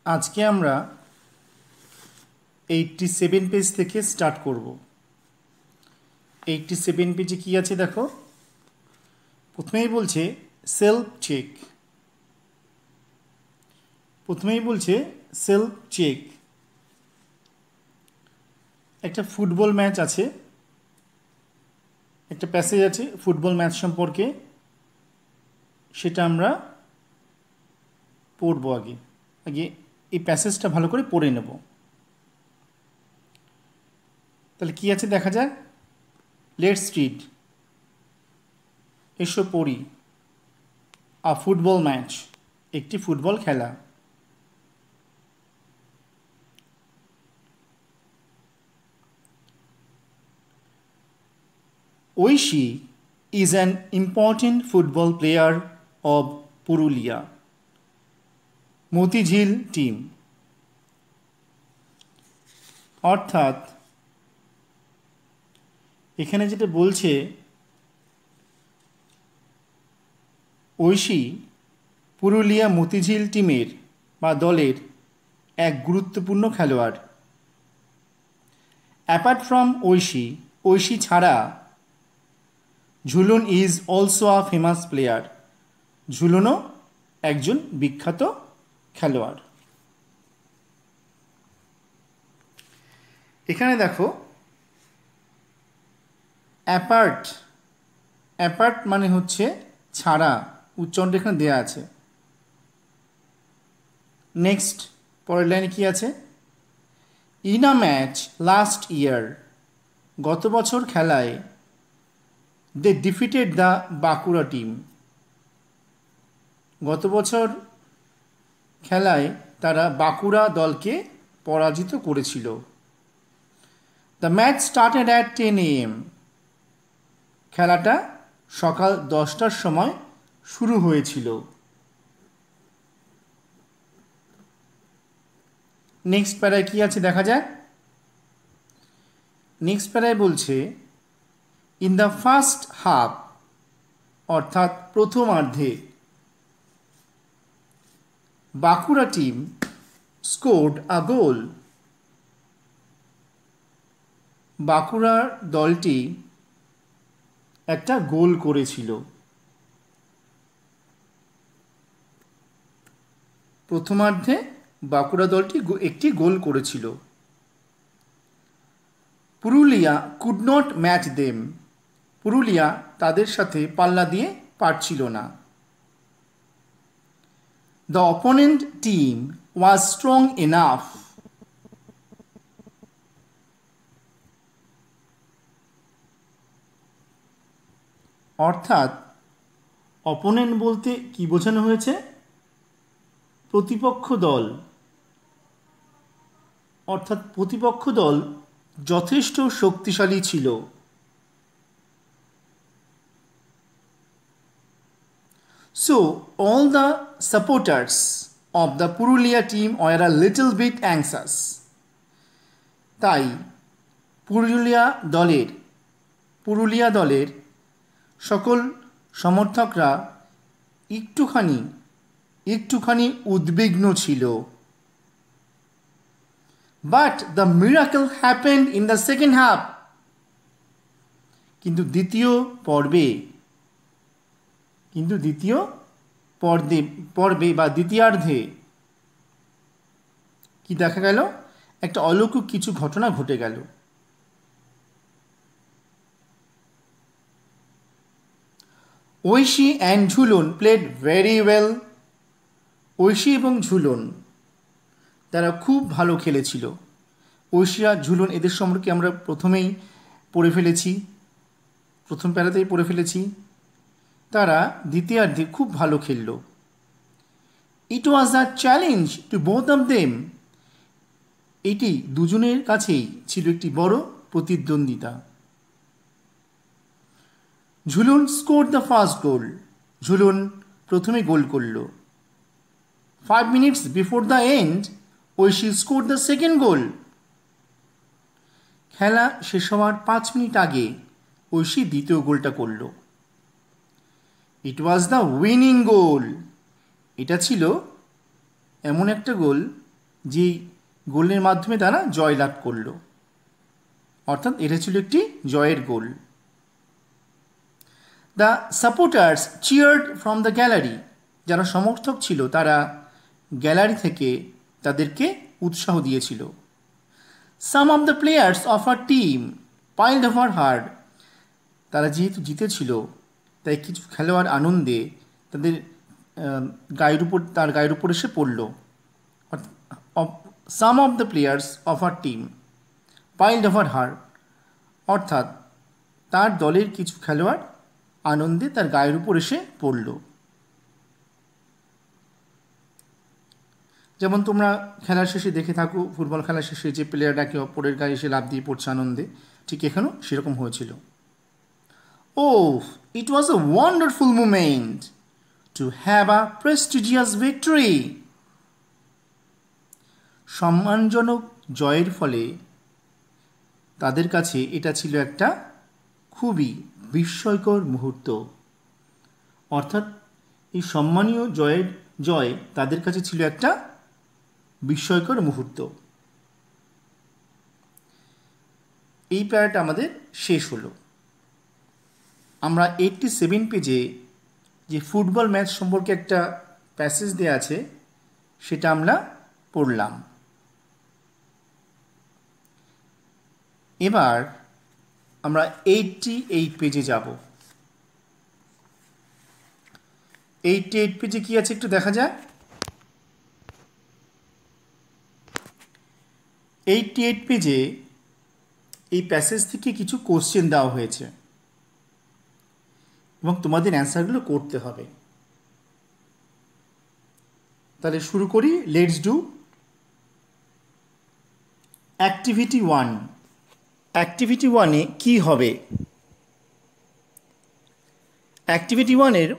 আজকে আমরা 87 পেজ থেকে স্টার্ট করব। 87 পেজে কি আছে দেখো, প্রথমেই বলছে সেলফ চেক। একটা ফুটবল ম্যাচ আছে, একটা প্যাসেজ আছে ফুটবল ম্যাচ সম্পর্কে, সেটা আমরা পড়বো। আগে এই প্যাসেজটা ভালো করে পড়ে নেব। তাহলে কি আছে দেখা যাক। Let's read. এসো পড়ি। আ ফুটবল ম্যাচ, একটি ফুটবল খেলা। Oishi is an important football player of Purulia Motijheel team. অর্থাৎ এখানে যেটা বলছে, ঐশী পুরুলিয়া মতিঝিল টিমের বা দলের এক গুরুত্বপূর্ণ খেলোয়াড়। অ্যাপার্ট ফ্রম ঐশী ছাড়া Jhulan is also a famous player. ঝুলনও একজন বিখ্যাত খেলোয়াড়। এখানে দেখো অ্যাপার্ট মানে হচ্ছে ছাড়া, উচ্চারণটা এখানে দেওয়া আছে। নেক্সট পরের লাইনে কি আছে? In a match last year, গত বছর খেলায় they defeated the Bankura team. গত বছর খেলায় তারা বাঁকুড়া দলকে পরাজিত করেছিল। The match started at 10 AM, খেলাটা সকাল 10টার সময় শুরু হয়েছিল। নেক্সট প্যারায় কি আছে দেখা যাক। নেক্সট প্যারায় বলছে ইন দ্য ফার্স্ট হাফ, অর্থাৎ প্রথমার্ধে বাঁকুড়া টিম স্কোর্ড আ গোল। বাঁকুড়ার দলটি একটা গোল করেছিল। প্রথমার্ধে বাঁকুড়া দলটি একটি গোল করেছিল। Purulia could not match them, Purulia তাদের সাথে পাল্লা দিয়ে পারছিল না। The opponent team was strong enough, অর্থাৎ অপোনেন্ট বলতে কি বোঝানো হয়েছে? প্রতিপক্ষ দল। অর্থাৎ প্রতিপক্ষ দল যথেষ্ট শক্তিশালী ছিল। So all the supporters of the Purulia team were a little bit anxious. তাই পুরুলিয়া দলের সকল সমর্থকরা একটুখানি উদ্বিগ্ন ছিল। But the miracle happened in the second half. কিন্তু দ্বিতীয় পর্বে বা দ্বিতীয়ার্ধে কি দেখা গেল? একটা অলৌকিক কিছু ঘটনা ঘটে গেল। Oishi and Jhulan played very well. Oishi এবং ঝুলন তারা খুব ভালো খেলেছিল। ঐশী আর ঝুলন এদের সম্পর্কে আমরা প্রথম প্যারাতেই পড়ে ফেলেছি। তারা দ্বিতীয়ার্ধে খুব ভালো খেলল। It was a challenge to both of them, এটি দুজনের কাছেই ছিল একটি বড় প্রতিদ্বন্দ্বিতা। Jhulan scored the first goal, Jhulan প্রথমে গোল করল। 5 minutes before the end Aishi scored the second goal. খেলা শেষ হওয়ার 5 মিনিট আগে ঐশী দ্বিতীয় গোলটা করল। ইট ওয়াজ দ্য উইনিং গোল, এটা ছিল এমন একটা গোল যে গোলের মাধ্যমে তারা জয়লাভ করলো, অর্থাৎ এটা ছিল একটি জয়ের গোল। The supporters cheered from the gallery, যারা সমর্থক ছিল তারা গ্যালারি থেকে তাদেরকে উৎসাহ দিয়েছিল। Some of the players of our team piled over hard, তারা যেহেতু জিতেছিল তাই কিছু খেলোয়াড় আনন্দে তাদের গায়ের উপর এসে পড়ল। Some of the players of our team piled over her, অর্থাৎ তার দলের কিছু খেলোয়াড় আনন্দে তার গায়ের উপর এসে পড়ল। যেমন তোমরা খেলার শেষে দেখে থাকো, ফুটবল খেলার শেষে যে প্লেয়াররা একে অপরের গায়ে এসে লাফ দিয়ে পড়ছে আনন্দে, ঠিক এখানেও সেরকম হয়েছিল। Oh, it was a wonderful moment to have a prestigious victory. সম্মানজনক জয়ের ফলে তাদের কাছে এটা ছিল একটা খুবই বিস্ময়কর মুহূর্ত, অর্থাৎ এই সম্মানীয় জয় তাদের কাছে ছিল একটা বিস্ময়কর মুহূর্ত। এই প্যারাটা আমাদের শেষ হলো। আমরা 87 পেজে যে ফুটবল ম্যাচ সম্পর্কে একটা প্যাসেজ দেওয়া আছে সেটা আমরা পড়লাম। এবার আমরা 88 পেজে যাব। 88 পেজে কি আছে একটু দেখা যায়। 88 পেজে এই প্যাসেজ থেকে কিছু কোশ্চেন দেওয়া হয়েছে এবং তোমাদের অ্যান্সারগুলো করতে হবে। তাহলে শুরু করি, লেটস ডু। অ্যাক্টিভিটি 1, অ্যাক্টিভিটি 1-এ কী হবে? অ্যাক্টিভিটি 1-এর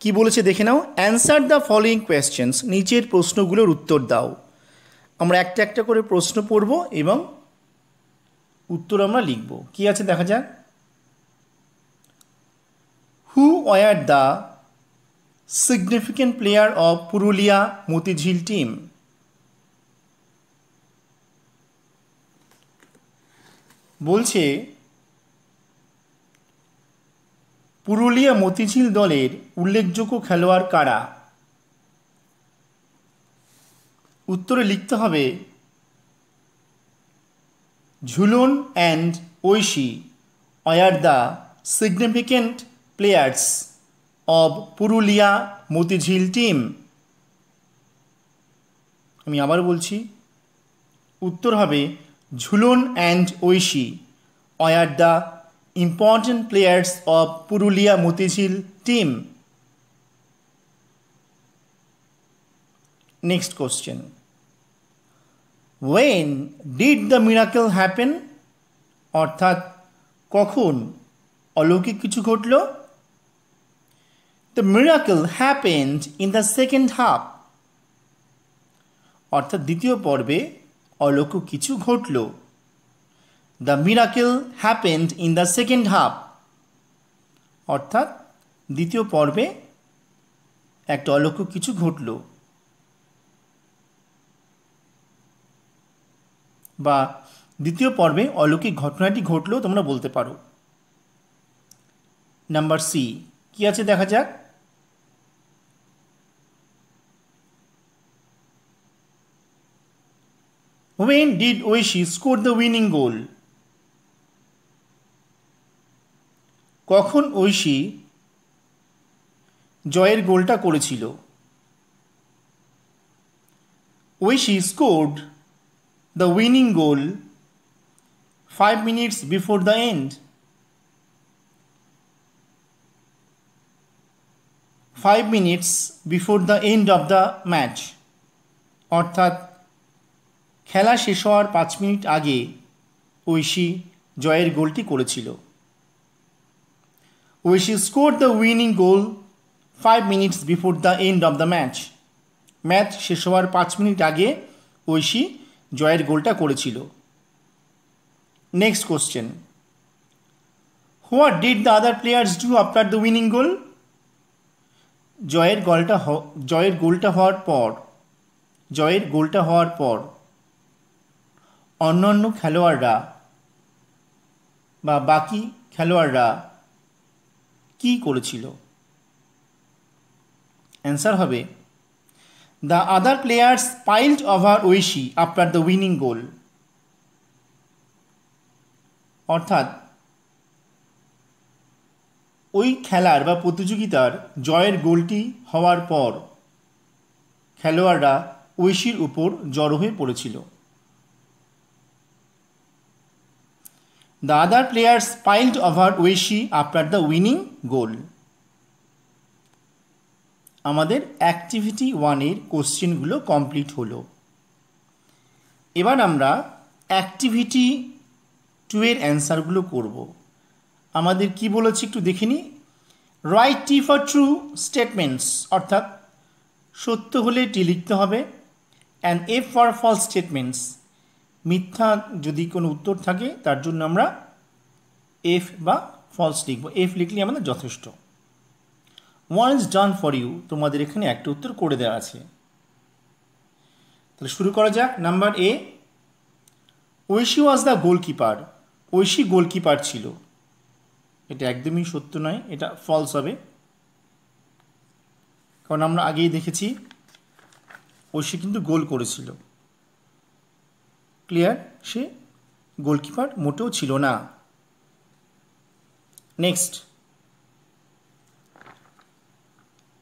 কী বলেছে দেখে নাও। অ্যান্সার দ্য ফলোয়িং কোয়েশ্চেন্স, নিচের প্রশ্নগুলোর উত্তর দাও। আমরা একটা একটা করে প্রশ্ন পড়ব এবং উত্তর আমরা লিখব। কি আছে দেখা যাক। Who were the significant player of Purulia Motijhil team? বলছে পুরুলিয়া মতিঝিল দলের উল্লেখযোগ্য খেলোয়াড় কারা? উত্তরে লিখতে হবে Jhulan and Oishi are the significant players of Purulia Motijheel team. আমি আবার বলছি, উত্তর হবে Jhulan and Oishi are the important players of Purulia Motijheel team. Next question, when did the miracle happen? অর্থাৎ কখন অলৌকিক কিছু ঘটল? The miracle happened in the second half, অর্থাৎ দ্বিতীয় পর্বে অলৌকিক কিছু ঘটল। The miracle happened in the second half, অর্থাৎ দ্বিতীয় পর্বে একটা অলৌকিক কিছু ঘটল, বা দ্বিতীয় পর্বে অলৌকিক ঘটনাটি ঘটলেও তোমরা বলতে পারো। নাম্বার সি কি আছে দেখা যাক। When did Oishi score the winning goal? কখন ঐশী জয়ের গোলটা করেছিল? Oishi scored the winning goal 5 minutes before the end. 5 minutes before the end of the match, অর্থাৎ খেলা শেষ হওয়ার 5 মিনিট আগে ঐশী জয়ের গোলটি করেছিল। Oishi scored the winning goal 5 minutes before the end of the match. Match শেষ হওয়ার 5 মিনিট আগে ঐশী জয়ের গোলটা করেছিল। Next question, what did the other players do after the winning goal? জয়ের গোলটা হওয়ার পর জয়ের গোলটা হওয়ার পর অন্যান্য খেলোয়াড়রা বা বাকি খেলোয়াড়রা কি করেছিল? অ্যান্সার হবে the other players piled over Aishi after the winning goal. অর্থাৎ ওই খেলার বা প্রতিযোগিতার জয়ের গোলটি হওয়ার পর খেলোয়াড়রা ঐশীর উপর জড়ো হয়ে পড়েছিল। The other players piled over Aishi after the winning goal. আমাদের অ্যাক্টিভিটি 1-এর কোশ্চেনগুলো কমপ্লিট হলো। এবার আমরা অ্যাক্টিভিটি 2-এর অ্যান্সারগুলো করব। আমাদের কি বলেছে একটু দেখে নিই। Write T for true statements, অর্থাৎ সত্য হলে টি লিখতে হবে। And F for false statements, মিথ্যা যদি কোনো উত্তর থাকে তার জন্য আমরা এফ বা ফলস লিখব। এফ লিখলে আমাদের যথেষ্ট। One is done for you, তোমাদের এখানে একটা উত্তর করে দেওয়া আছে। তাহলে শুরু করা যাক। Number A, Oishi was the goalkeeper. Oishi goalkeeper ছিল। এটা একদমই সত্য নয়, এটা ফলস হবে, কারণ আমরা আগেই দেখেছি ঐশী কিন্তু গোল করেছিল। ক্লিয়ার? সে গোলকিপার মোটেও ছিল না। Next,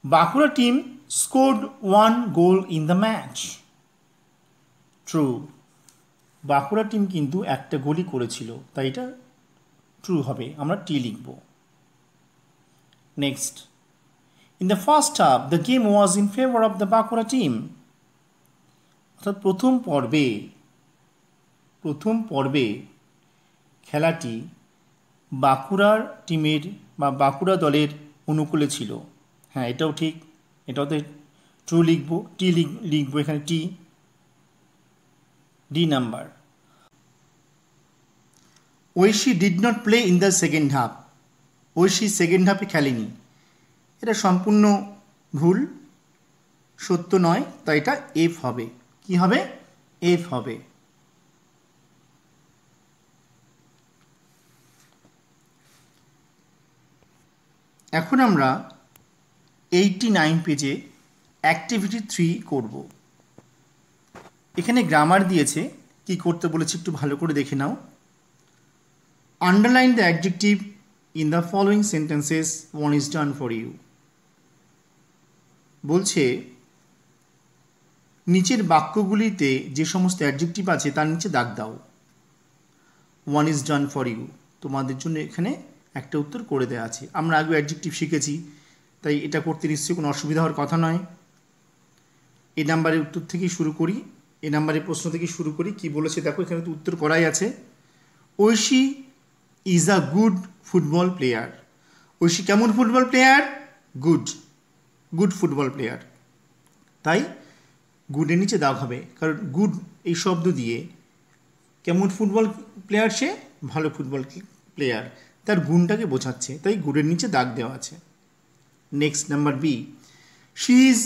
Bankura team scored 1 goal in the match. True, Bankura team কিন্তু একটা গোলই করেছিল, তাই এটা ট্রু হবে, আমরা টি লিখব। Next, in the first half the game was in favour of the Bankura team. অর্থাৎ প্রথম পর্বে খেলাটি বাঁকুড়ার টিমের বা বাঁকুড়া দলের অনুকূলে ছিল। হ্যাঁ, এটাও ঠিক, এটাও তো ট্রু লিখব, টি লিখব এখানে টি। D number, Oishi did not play in the second half. Oishi second হাফে খেলেনি, এটা সম্পূর্ণ ভুল, সত্য নয়, তাই এটা এফ হবে। কি হবে? এফ হবে। এখন আমরা 89 পেজে অ্যাক্টিভিটি 3 করব। এখানে গ্রামার দিয়েছে, কি করতে বলেছে একটু ভালো করে দেখে নাও। Underline the adjective in the following sentences, one is done for you. বলছে নিচের বাক্যগুলিতে যে সমস্ত অ্যাডজেক্টিভ আছে তার নিচে দাগ দাও। One is done for you, তোমাদের জন্য এখানে একটা উত্তর করে দেওয়া আছে। আমরা আগে অ্যাডজেক্টিভ শিখেছি, তাই এটা করতে নিশ্চয়ই কোনো অসুবিধা হওয়ার কথা নয়। এ নাম্বারের উত্তর থেকেই শুরু করি, এ নাম্বারের প্রশ্ন থেকে শুরু করি। কি বলেছে দেখো, এখানে তো উত্তর করাই আছে। Oishi is a good football player. Oishi কেমন football player? Good football player. তাই গুডের নিচে দাগ হবে, কারণ গুড এই শব্দ দিয়ে কেমন ফুটবল প্লেয়ার, সে ভালো ফুটবল প্লেয়ার, তার গুণটাকে বোঝাচ্ছে, তাই গুডের নিচে দাগ দেওয়া আছে। Next, number B, she is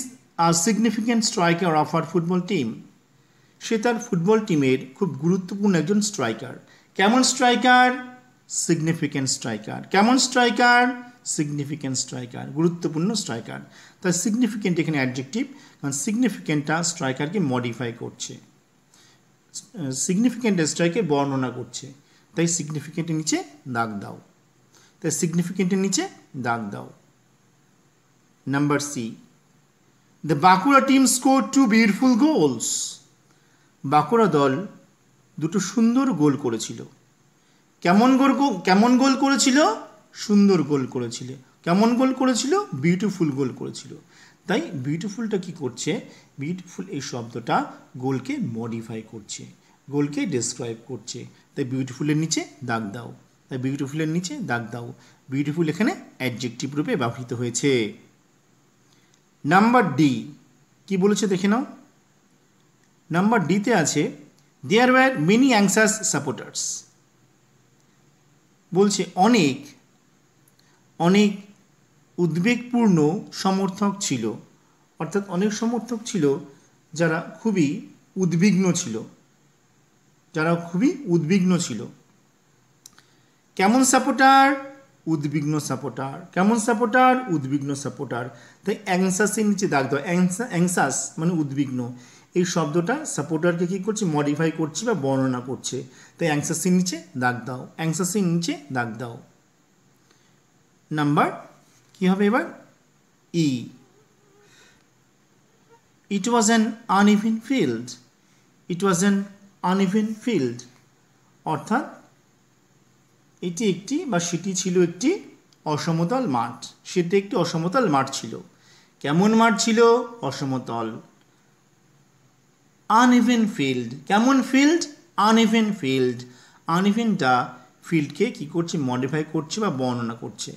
a significant striker of our football team. সে তার ফুটবল টিমের খুব গুরুত্বপূর্ণ একজন স্ট্রাইকার। কেমন স্ট্রাইকার? Significant striker. কেমন স্ট্রাইকার? সিগনিফিক্যান্ট স্ট্রাইকার, গুরুত্বপূর্ণ স্ট্রাইকার। তাই সিগনিফিক্যান্ট এখানে অ্যাডজেক্টিভ, কারণ সিগনিফিক্যান্টটা স্ট্রাইকারকে মডিফাই করছে, সিগনিফিক্যান্ট স্ট্রাইকে বর্ণনা করছে, তাই সিগনিফিক্যান্টের নিচে দাগ দাও। তাই সিগনিফিক্যান্টের নিচে দাগ দাও। Number C, the Bankura team score 2 beautiful goals. Bankura দল দুটো সুন্দর গোল করেছিল। কেমন গোল করেছিল? সুন্দর গোল করেছিল। কেমন গোল করেছিল? বিউটিফুল গোল করেছিল। তাই বিউটিফুলটা কি করছে? বিউটিফুল এই শব্দটা গোলকে মডিফাই করছে, গোলকে ডেসক্রাইব করছে, তাই বিউটিফুলের নিচে দাগ দাও। তাই বিউটিফুলের নিচে দাগ দাও। বিউটিফুল এখানে অ্যাডজেক্টিভ রূপে ব্যবহৃত হয়েছে। নাম্বার ডি, কি বলেছে দেখে নাও। নাম্বার ডিতে আছে দেয়ার ওয়্যার মেনি অ্যাংসাস সাপোর্টার্স। বলছে অনেক উদ্বেগপূর্ণ সমর্থক ছিল, অর্থাৎ অনেক সমর্থক ছিল যারা খুবই উদ্বিগ্ন ছিল, কেমন সাপোর্টার? উদ্বিগ্ন সাপোর্টার। কেমন সাপোর্টার? উদ্বিগ্ন সাপোর্টার। তাই অ্যাংসাসের নিচে দাগ দাও। অ্যাংসাস মানে উদ্বিগ্ন। এই শব্দটা সাপোর্টারকে কী করছে? মডিফাই করছে বা বর্ণনা করছে। তাই অ্যাংসাসের নিচে দাগ দাও। অ্যাংসাসের নিচে দাগ দাও। নাম্বার কী হবে এবার? E. It was an uneven field. It was an uneven field, অর্থাৎ এটি একটি বা সেটি ছিল একটি অসমতল মাঠ। সেটি একটি অসমতল মাঠ ছিল। কেমন মাঠ ছিল? অসমতল। Uneven field. কেমন ফিল্ড? Uneven field. আনইভেনটা ফিল্ডকে কী করছে? মডিফাই করছে বা বর্ণনা করছে।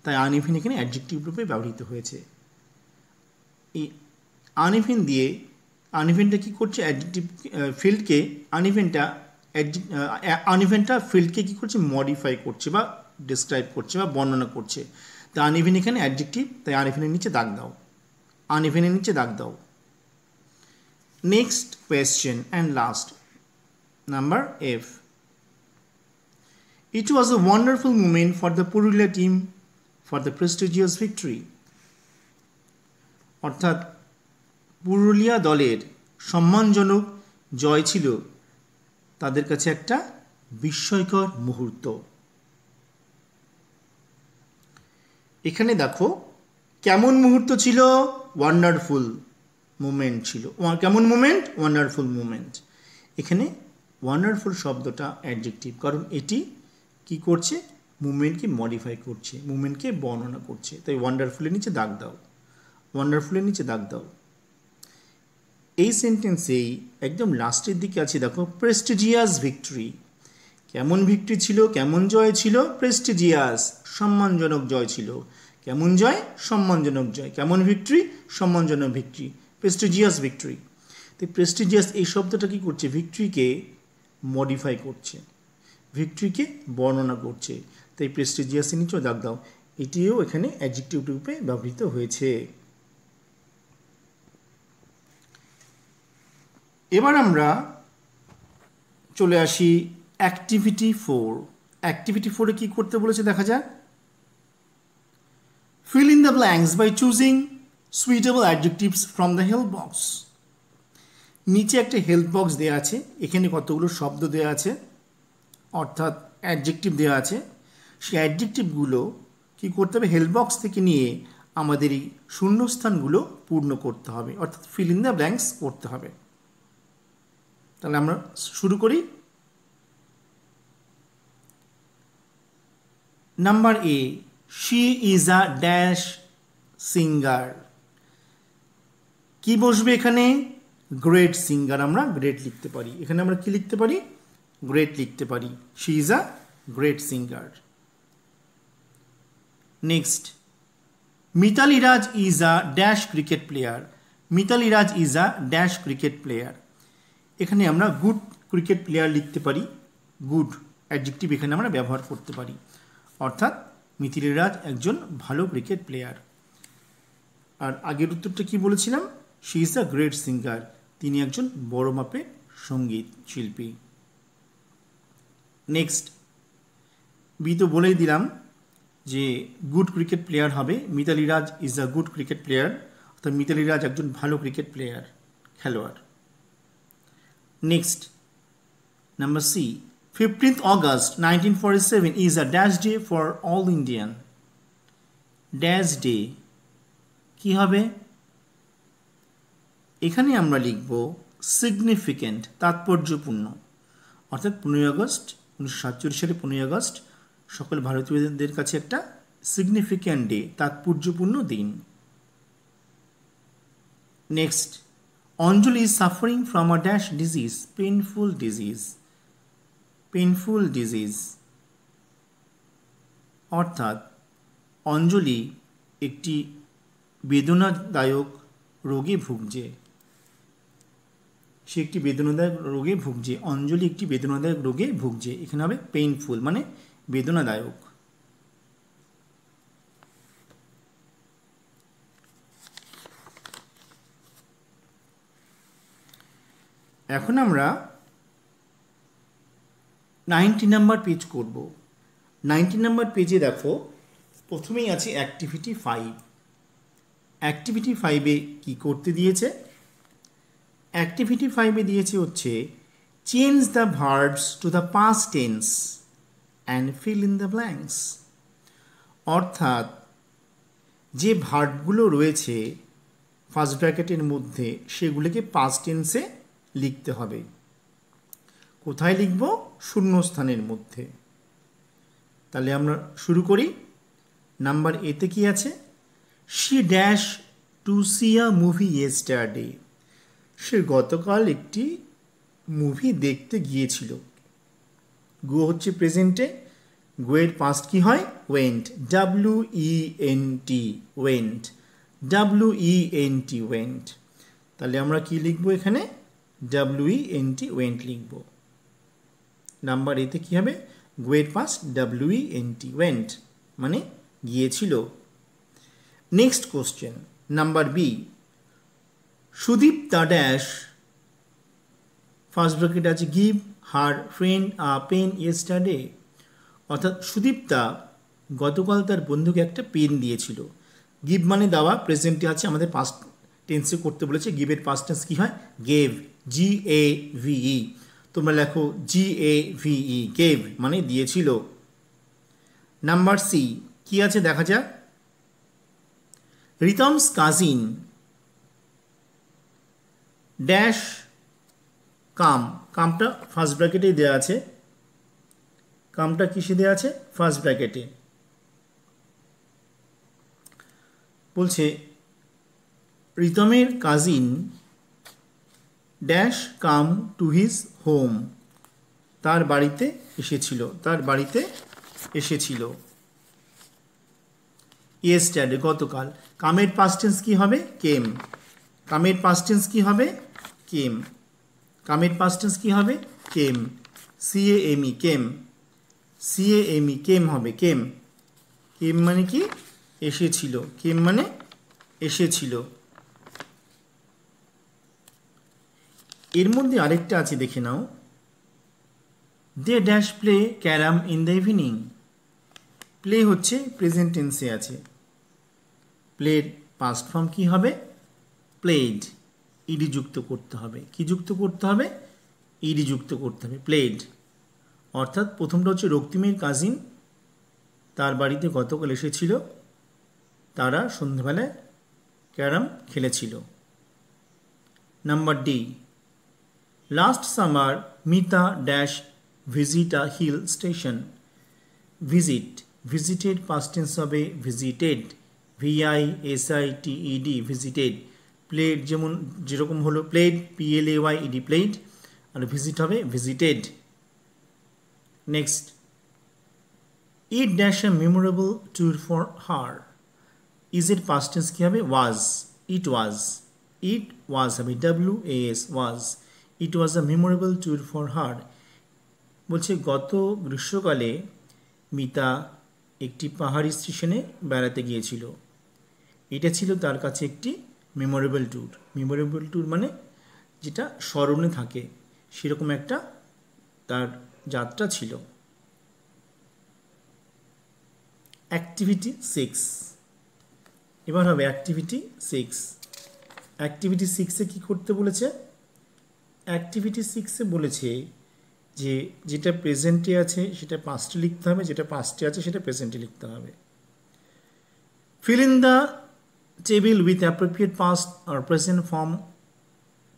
তাই আনইভেন এখানে অ্যাডজেক্টিভ রূপে ব্যবহৃত হয়েছে। এই আনইভেন দিয়ে আনইভেনটা কী করছে? অ্যাডজেক্টিভ ফিল্ডকে আনইভেনটা ফিল্ডকে কী করছে? মডিফাই করছে বা ডিসক্রাইব করছে বা বর্ণনা করছে। তাই আনইভেন এখানে অ্যাডজেক্টিভ, তাই আনইভেনের নিচে দাগ দাও। আনইভেনের নিচে দাগ দাও। Next question and last, number F. It was a wonderful moment for the Purulia team for the prestigious victory. অর্থাৎ পুরুলিয়া দলের সম্মানজনক জয় ছিল তাদের কাছে একটা বিস্ময়কর মুহূর্ত। এখানে দেখো কেমন মুহূর্ত ছিল? ওয়ান্ডারফুল মুমেন্ট ছিল। কেমন মুমেন্ট? Wonderful moment. এখানে ওয়ান্ডারফুল শব্দটা অ্যাডজেক্টিভ, কারণ এটি কি করছে? মুভমেন্টকে মডিফাই করছে, মুভমেন্টকে বর্ণনা করছে। তাই ওয়ান্ডারফুলের নিচে দাগ দাও। ওয়ান্ডারফুলের নিচে দাগ দাও। এই সেন্টেন্সেই একদম লাস্টের দিকে আছে দেখো, প্রেস্টিজিয়াস ভিক্টরি। কেমন ভিক্টরি ছিল? কেমন জয় ছিল? প্রেস্টিজিয়াস, সম্মানজনক জয় ছিল। কেমন জয়? সম্মানজনক জয়। কেমন ভিক্টরি? সম্মানজনক ভিক্টরি, প্রেস্টিজিয়াস ভিক্টরি। তো প্রেস্টিজিয়াস এই শব্দটা কী করছে? ভিক্টরিকে মডিফাই করছে, ভিক্টরিকে বর্ণনা করছে। তাই প্রেস্টিজিয়াসের নিচেও দাগ দাও। এটিও এখানে অ্যাডজেক্টিভ রূপে ব্যবহৃত হয়েছে। এবার আমরা চলে আসি অ্যাক্টিভিটি 4। অ্যাক্টিভিটি 4-এ কী করতে বলেছে দেখা যাক। Fill in the blanks by choosing suitable adjectives from the help box. নিচে একটা হেল্প বক্স দেওয়া আছে, এখানে কতগুলো শব্দ দেওয়া আছে, অর্থাৎ অ্যাডজেক্টিভ দেওয়া আছে। সেই অ্যাডজেক্টিভগুলো কী করতে হবে? হেল্প বক্স থেকে নিয়ে আমাদের এই শূন্যস্থানগুলো পূর্ণ করতে হবে, অর্থাৎ ফিল ইন দ্য ব্ল্যাঙ্কস করতে হবে। তাহলে আমরা শুরু করি। Number A, she is a dash singer. কি বসবে এখানে? Great singer. আমরা গ্রেট লিখতে পারি। এখানে আমরা কি লিখতে পারি? গ্রেট লিখতে পারি। She is a great singer. Next, Mithali Raj is a dash cricket player. Mithali Raj is a dash cricket player. এখানে আমরা গুড ক্রিকেট প্লেয়ার লিখতে পারি। গুড অ্যাডজেক্টিভ এখানে আমরা ব্যবহার করতে পারি, অর্থাৎ মিতালি রাজ একজন ভালো ক্রিকেট প্লেয়ার। আর আগের উত্তরটা কি বলেছিলাম? She is a great singer, তিনি একজন বড় মাপের সঙ্গীত শিল্পী। নেক্সট, বি তো বলেই দিলাম যে গুড ক্রিকেট প্লেয়ার হবে। Mithali Raj is a good cricket player, অর্থাৎ মিতালি রাজ একজন ভালো ক্রিকেট প্লেয়ার, খেলোয়াড়। Next, number C, 15th August 1947 is a dash day for all Indian. Dash day কি হবে? এখানে আমরা লিখব সিগনিফিক্যান্ট, তাৎপর্যপূর্ণ, অর্থাৎ 15ই আগস্ট 1947 সালে 15ই আগস্ট সকল ভারতীয়দের কাছে একটা সিগনিফিক্যান্ট ডে, তাৎপর্যপূর্ণ দিন। Next, Anjali is suffering from a dash disease, painful disease. Painful disease, অর্থাৎ অঞ্জলি একটি বেদনাদায়ক রোগে ভুগছে। সে একটি বেদনাদায়ক রোগে ভুগছে। অঞ্জলি একটি বেদনাদায়ক রোগে ভুগছে। এখানে হবে পেইনফুল মানে বেদনাদায়ক। এখন আমরা 90 নাম্বার পেজ করব। 90 নাম্বার পেজে দেখো প্রথমেই আছে অ্যাক্টিভিটি 5। অ্যাক্টিভিটি 5-এ কী করতে দিয়েছে? অ্যাক্টিভিটি 5-এ দিয়েছে হচ্ছে change the verbs to the past tense and feel in the blanks. অর্থাৎ যে ভার্বগুলো রয়েছে ফার্স্ট ব্র্যাকেটের মধ্যে সেগুলিকে পাস্ট টেন্সে লিখতে হবে। কোথায় লিখব? শূন্যস্থানের মধ্যে। তাহলে আমরা শুরু করি। নাম্বার এতে কি আছে? She dash to see a movie yesterday. সে গতকাল একটি মুভি দেখতে গিয়েছিল। গো হচ্ছে প্রেজেন্টে, গোয়ের পাস্ট কি হয়? Went, WENT, went, WENT, went. তাহলে আমরা কি লিখব এখানে? WENT, ওয়েন্ট লিখব। নাম্বার এতে কি হবে? গোয়ের পাস্ট WENT, ওয়েন্ট, মানে গিয়েছিল। Next question, number B. Sudipta dash, first bracket আছে give her friend a pen yesterday. অর্থাৎ সুদীপ্তা গতকাল তার বন্ধুকে একটা পেন দিয়েছিল। গিভ মানে দেওয়া, প্রেজেন্টে আছে, আমাদের পাস্ট টেন্সে করতে বলেছে। গিভের পাস্ট টেন্স কী হয়? Gave, GAVE। তোমরা লেখো GAVE, গেভ মানে দিয়েছিল। নাম্বার সি কি আছে দেখা যাক। রিতমস কাজিন ড্যাশ কাম। কামটা ফার্স্ট ব্র্যাকেটে দেওয়া আছে। কামটা কিসে দেওয়া আছে? ফার্স্ট ব্র্যাকেটে। বলছে রিতমের cousin dash come to his home. তার বাড়িতে এসেছিল, তার বাড়িতে এসেছিল। ইয়েস্টারডে গতকাল। কামের পাস্ট টেন্স কি হবে? কেম। কামের পাস্ট টেন্স কি হবে? কেম। কামের পাস্ট টেন্স কি হবে? কেম, CAME, কেম, CAME, কেম হবে, কেম। কেম মানে কি? এসেছিল। কেম মানে এসেছিল। এর মধ্যে আরেকটা আছে, দেখে নাও। They dash play carrom in the evening. Play হচ্ছে প্রেজেন্ট টেন্সে আছে। প্লের পাস্ট ফর্ম কি হবে? প্লেড। ইডি যুক্ত করতে হবে। কি যুক্ত করতে হবে? ইডি যুক্ত করতে হবে, প্লেড। অর্থাৎ প্রথমটা হচ্ছে রক্তিমের কাজিন, তার বাড়িতে গতকাল এসেছিল, তারা সন্ধ্যাবেলায় ক্যারাম খেলেছিল। Number D. Last summer Mita dash visit a hill station. Visit, visited past tense হবে ভিজিটেড, VISITED, ভিজিটেড। প্লেড যেরকম হলো প্লেড, PLAYED, প্লেড, আর ভিজিট হবে visited. Next, it dash a memorable tour for her. ইজের past tense কী হবে? Was, it was. It was হবে WAS, was. It was a memorable tour for her. বলছে গত গ্রীষ্মকালে মিতা একটি পাহাড়ি স্টেশনে বেড়াতে গিয়েছিল। এটা ছিল তার কাছে একটি মেমোরেবল ট্যুর। মেমোরেবল ট্যুর মানে যেটা স্মরণে থাকে, সেরকম একটা তার যাত্রা ছিল। অ্যাক্টিভিটি 6 এবার হবে অ্যাক্টিভিটি 6। অ্যাক্টিভিটি 6-এ কী করতে বলেছে? অ্যাক্টিভিটি 6-এ বলেছে যে যেটা প্রেজেন্টে আছে সেটা পাস্টে লিখতে হবে, যেটা পাস্টে আছে সেটা প্রেজেন্টে লিখতে হবে। Fill in the table with appropriate past or present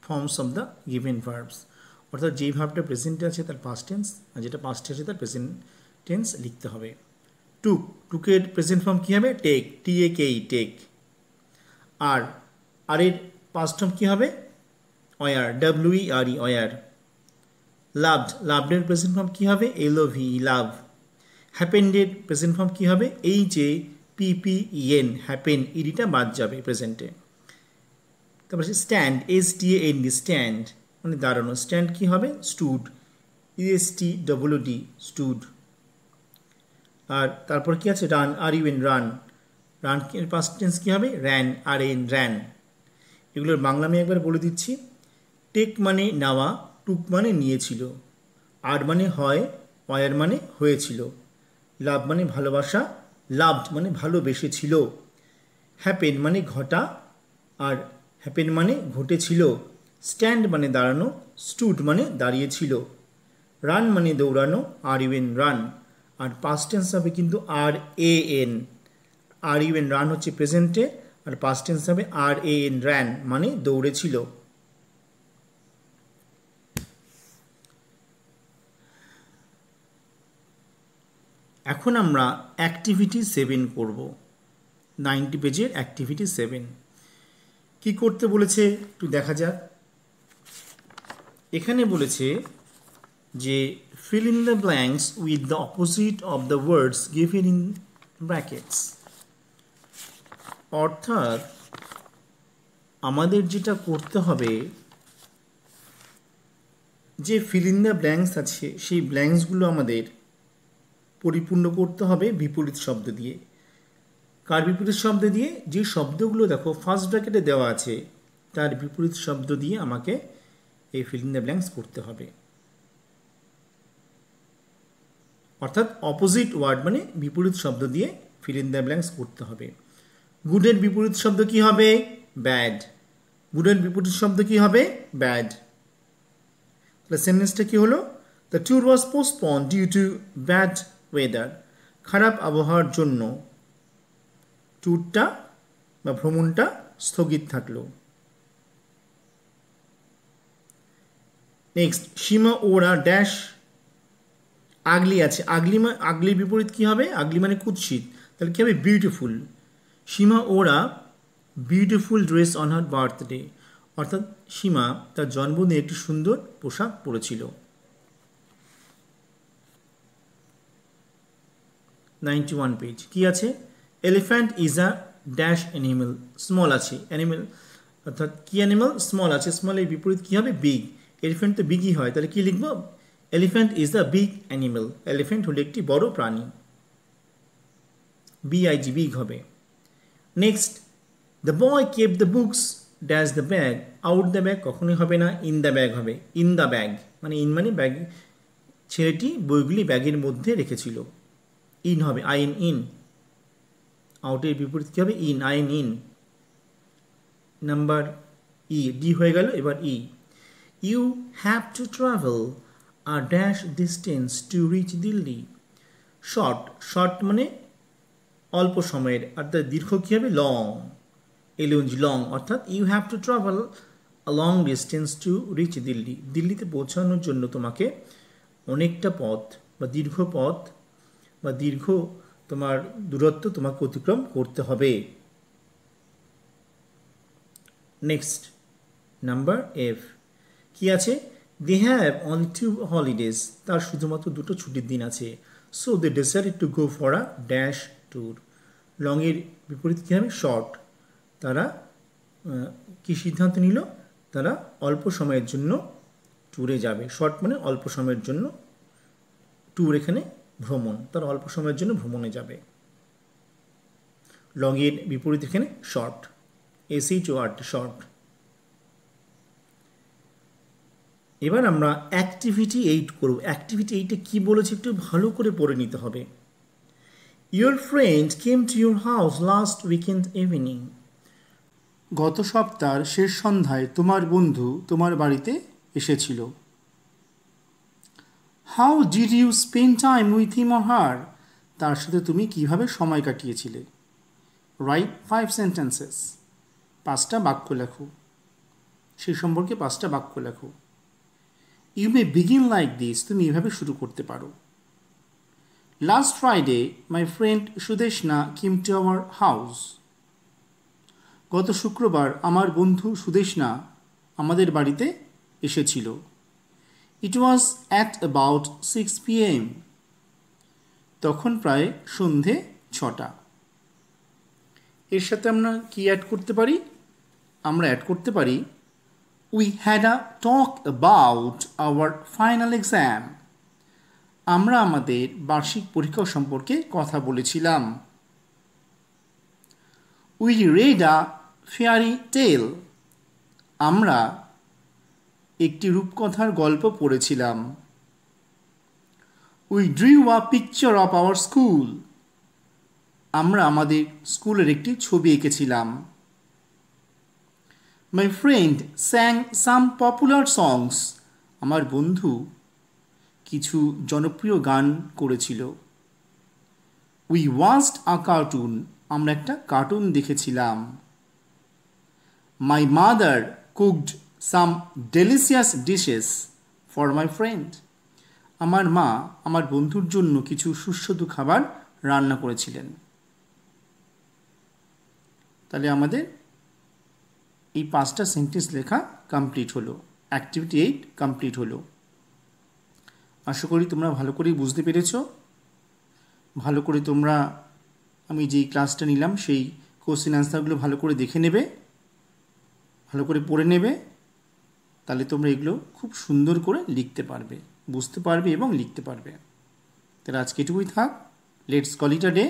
forms of the given verbs. অর্থাৎ যেই ভার্বটা প্রেজেন্টে আছে তার পাস্ট টেন্স, আর যেটা পাস্টে আছে তার প্রেজেন্ট টেন্স লিখতে হবে। টুক, টুকের প্রেজেন্ট ফর্ম কী হবে? Take, TAKE, take. আর এর পাস্ট ফর্ম কী হবে? Were, WERE, were. লাভড, লাভডের প্রেজেন্ট ফর্ম কী হবে? LOVE, love. হ্যাপেন্ডের প্রেজেন্ট ফর্ম কী হবে? HAPPEN, হ্যাপেন, ইডিটা বাদ যাবে প্রেজেন্টে। তারপর স্ট্যান্ড, STAND, স্ট্যান্ড মানে দাঁড়ানো। স্ট্যান্ড কী হবে? Stood, ESTWD, stood. আর তারপর কি আছে? Run, RUN, run. রান এর পাস্ট টেন্স কী হবে? Ran, RAN, ran. এগুলোর বাংলা আমি একবার বলে দিচ্ছি। টেক মানে নেওয়া, টুক মানে নিয়েছিল, আর মানে হয়, ওয়ার মানে হয়েছিল, লাভ মানে ভালোবাসা, লাভড মানে ভালোবেসেছিল, হ্যাপেন মানে ঘটা, আর হ্যাপেন মানে ঘটেছিল, স্ট্যান্ড মানে দাঁড়ানো, স্টুড মানে দাঁড়িয়েছিল, রান মানে দৌড়ানো, আর ইউএন রান, আর পাস্ট টেন্স হবে কিন্তু R A N, R U N run হচ্ছে প্রেজেন্টে, আর পাস্ট টেন্স হবে আর এ এন র্যান মানে দৌড়েছিল। এখন আমরা অ্যাক্টিভিটি 7 করব, 90 পেজের অ্যাক্টিভিটি 7। কি করতে বলেছে একটু দেখা যাক। এখানে বলেছে যে fill in the blanks with the opposite of the words given in brackets, অর্থাৎ আমাদের যেটা করতে হবে, যে fill in the blanks আছে সেই ব্ল্যাঙ্কসগুলো আমাদের পরিপূর্ণ করতে হবে বিপরীত শব্দ দিয়ে। কার বিপরীত শব্দ দিয়ে? যে শব্দগুলো দেখো ফার্স্ট ব্র্যাকেটে দেওয়া আছে তার বিপরীত শব্দ দিয়ে আমাকে এই fill in the blanks করতে হবে। অর্থাৎ অপোজিট ওয়ার্ড মানে বিপরীত শব্দ দিয়ে fill in the blanks করতে হবে। গুডের বিপরীত শব্দ কি হবে? ব্যাড। গুডের বিপরীত শব্দ কি হবে? ব্যাড। তাহলে সেন্টেন্সটা কি হলো? The tour was postponed due to bad weather, খারাপ আবহাওয়ার জন্য ট্যুরটা বা ভ্রমণটা স্থগিত থাকলো। নেক্সট, সীমা ওরা ড্যাশ আগলি আছে, আগলির বিপরীত কি হবে? আগলি মানে কুৎসিত, তাহলে কি হবে? বিউটিফুল। সীমা ওরা beautiful dress on her birthday, অর্থাৎ সীমা তার জন্মদিনে একটি সুন্দর পোশাক পরেছিল। 91 পেজ কি আছে? Elephant is a dash animal, small আছে, অ্যানিমেল অর্থাৎ কি অ্যানিমেল? স্মল আছে, স্মলের বিপরীত কি হবে? বিগ। এলিফ্যান্ট তো বিগই হয়, তাহলে কি লিখবো? Elephant is the big animal, elephant হলো একটি বড় প্রাণী, বিআইজি বিগ হবে। Next, the boy kept the books dash the bag, out the bag কখনোই হবে না, ইন দ্য ব্যাগ হবে। ইন দ্য ব্যাগ মানে ইন মানে ব্যাগ, ছেলেটি বইগুলি ব্যাগের মধ্যে রেখেছিল, ইন হবে, আইন ইন। আউটের বিপরীত কী হবে? ইন, আইন ইন। নাম্বার ই, ডি হয়ে গেল, এবার E. You have to travel আর dash distance to reach Delhi, short, short মানে অল্প সময়ের, আর তার দীর্ঘ কী হবে? লং, এলএনজি লং, অর্থাৎ you have to travel a long distance to reach Delhi, দিল্লিতে পৌঁছানোর জন্য তোমাকে অনেকটা পথ বা দীর্ঘ পথ বা দীর্ঘ তোমার দূরত্ব তোমাকে অতিক্রম করতে হবে। নেক্সট, নাম্বার এফ কি আছে? দে হ্যাভ অনলি 2 হলিডেজ, তার শুধুমাত্র 2টো ছুটির দিন আছে। So they decided to go for a dash tour, লংয়ের বিপরীত কী হবে? শর্ট। তারা কি সিদ্ধান্ত নিল? তারা অল্প সময়ের জন্য ট্যুরে যাবে। শর্ট মানে অল্প সময়ের জন্য, ট্যুর এখানে ভ্রমণ, তারা অল্প সময়ের জন্য ভ্রমণে যাবে। লংয়ের বিপরীত এখানে শর্ট, SHORT, শর্ট। এবার আমরা অ্যাক্টিভিটি 8 করব। অ্যাক্টিভিটি 8-এ কী বলেছে একটু ভালো করে পড়ে নিতে হবে। Your friend came to your house last weekend evening, গত সপ্তাহের শেষ সন্ধ্যায় তোমার বন্ধু তোমার বাড়িতে এসেছিল। How did you spend time with him or her, তার সাথে তুমি কিভাবে সময় কাটিয়েছিলে। রাইট 5 সেন্টেন্সেস, 5টা বাক্য লেখো, সেই সম্পর্কে 5টা বাক্য লেখো। You may begin like this, তুমি এভাবে শুরু করতে পারো। Last Friday my friend Sudeshna came to our house, গত শুক্রবার আমার বন্ধু সুদেশনা আমাদের বাড়িতে এসেছিল। It was at about 6 PM, তখন প্রায় সন্ধে 6টা। এর সাথে আমরা কি অ্যাড করতে পারি? আমরা অ্যাড করতে পারি we had a talk about our final exam, আমরা আমাদের বার্ষিক পরীক্ষা সম্পর্কে কথা বলেছিলাম। We read a fairy tale, আমরা একটি রূপকথার গল্প পড়েছিলাম। We drew a picture of our school. আমরা আমাদের স্কুলের একটি ছবি এঁকেছিলাম। My friend sang some popular songs. আমার বন্ধু কিছু জনপ্রিয় গান করেছিল। We watched a cartoon. আমরা একটা কার্টুন দেখেছিলাম। My mother cooked some delicious dishes for my friend. আমার মা আমার বন্ধুর জন্য কিছু সুস্বাদু খাবার রান্না করেছিলেন। তাহলে আমাদের এই 5টা সেন্টেন্স লেখা কমপ্লিট হলো। অ্যাক্টিভিটি 8 কমপ্লিট হলো। আশা করি তোমরা ভালো করেই বুঝতে পেরেছো। ভালো করে তোমরা আমি যেই ক্লাসটা নিলাম সেই কোশ্চেন অ্যান্সারগুলো ভালো করে দেখে নেবে, ভালো করে পড়ে নেবে। তাহলে তোমরা এগুলো খুব সুন্দর করে লিখতে পারবে, বুঝতে পারবে এবং লিখতে পারবে। তাহলে আজকে এটুকুই থাক। Let's call it a day.